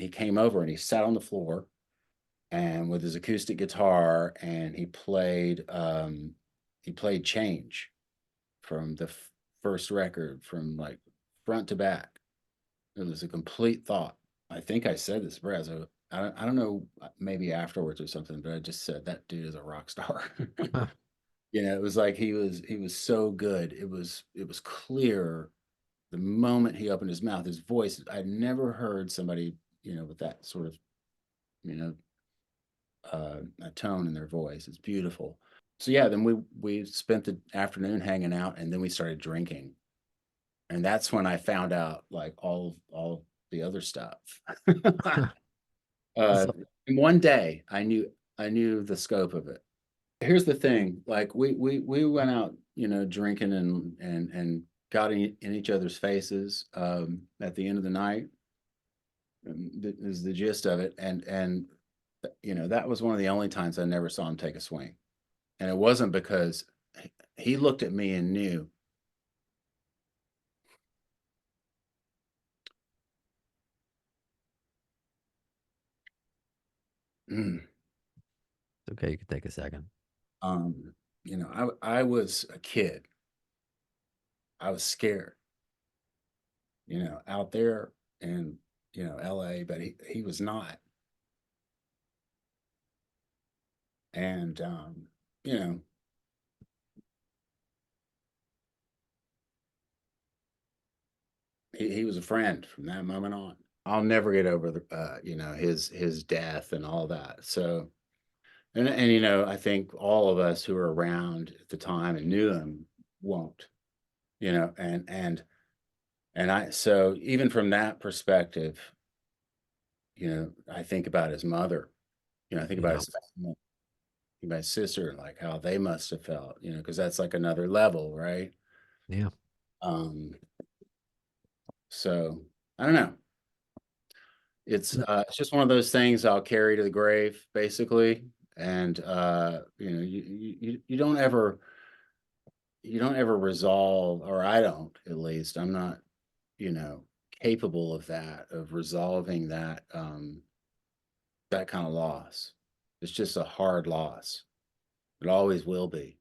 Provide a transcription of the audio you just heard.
he came over and he sat on the floor and with his acoustic guitar and he played Change from the first record from like front to back. It was a complete thought. I think I said this, Brad. So I don't know, maybe afterwards or something, but I just said that dude is a rock star. Huh. It was like he was so good. It was clear the moment he opened his mouth, his voice. I'd never heard somebody, with that sort of, you know, a tone in their voice. It's beautiful. So yeah, then we spent the afternoon hanging out, and then we started drinking, and that's when I found out like all the other stuff. uh, So, and one day I knew the scope of it. Here's the thing: like we went out, drinking and got in each other's faces at the end of the night. Is the gist of it, and that was one of the only times I never saw him take a swing. And it wasn't because he looked at me and knew, mm, it's okay. You can take a second. um, I was a kid. I was scared, out there in, LA, but he was not. And, you know, he was a friend from that moment on. I'll never get over his death and all that. So, and I think all of us who were around at the time and knew him won't, and I so even from that perspective, I think about his mother, I think about Yeah. his family, think about his sister, and like how they must have felt, because that's like another level, right? Yeah. Um, so I don't know. No, It's just one of those things I'll carry to the grave, basically. And you don't ever resolve, or I don't, at least. I'm not, you know, capable of that, of resolving that kind of loss. It's just a hard loss. It always will be.